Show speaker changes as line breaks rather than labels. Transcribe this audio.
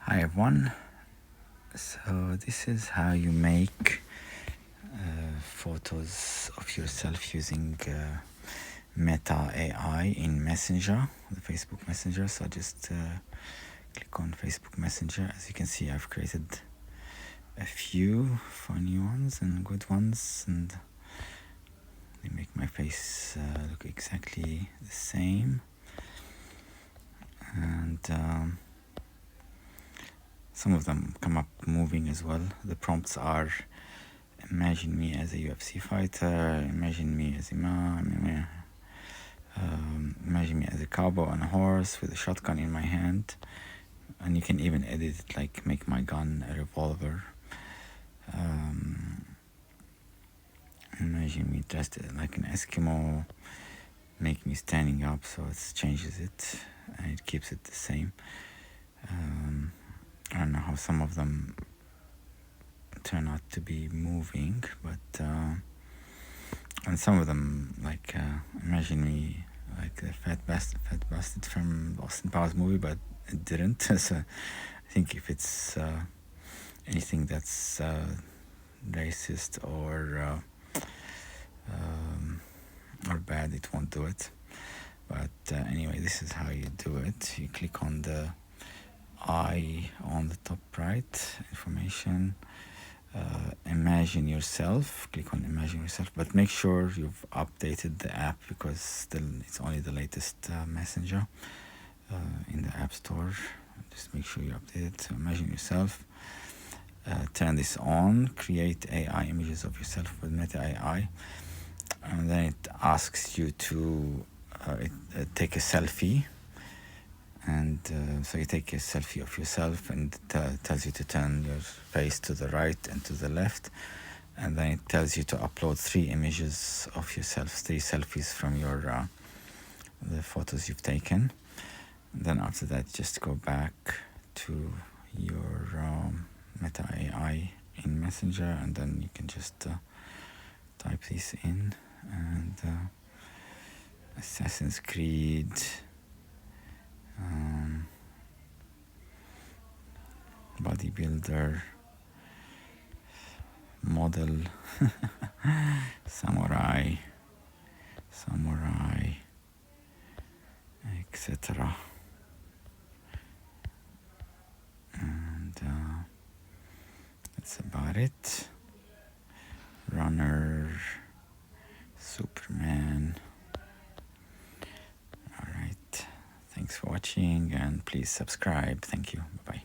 Hi everyone. So this is how you make photos of yourself using Meta AI in Messenger, the Facebook Messenger. So just click on Facebook Messenger. As you can see, I've created a few funny ones and good ones, and they make my face look exactly the same. And some of them come up moving as well. The prompts are: imagine me as a UFC fighter, imagine me as Imam, imagine me as a cowboy on a horse with a shotgun in my hand. And you can even edit it, like make my gun a revolver. Imagine me dressed like an Eskimo, make me standing up, so it changes it and it keeps it the same. I don't know how some of them turn out to be moving, but and some of them, like imagine me like a fat bastard from Austin Powers movie, but it didn't. So I think if it's anything that's racist or bad, it won't do it. But anyway, this is how you do it. You click on the eye on the top right, information, imagine yourself, click on imagine yourself, but make sure you've updated the app, because still it's only the latest messenger in the app store. Just make sure you update it. So imagine yourself, turn this on, create AI images of yourself with Meta AI, and then it asks you to take a selfie. And so you take a selfie of yourself, and it tells you to turn your face to the right and to the left, and then it tells you to upload 3 images of yourself, 3 selfies from your the photos you've taken. And then after that, just go back to your Meta AI in Messenger, and then you can just type this in, and Assassin's Creed, bodybuilder, model, samurai, etc. And that's about it. Runner, Superman. All right. Thanks for watching, and please subscribe. Thank you. Bye-bye.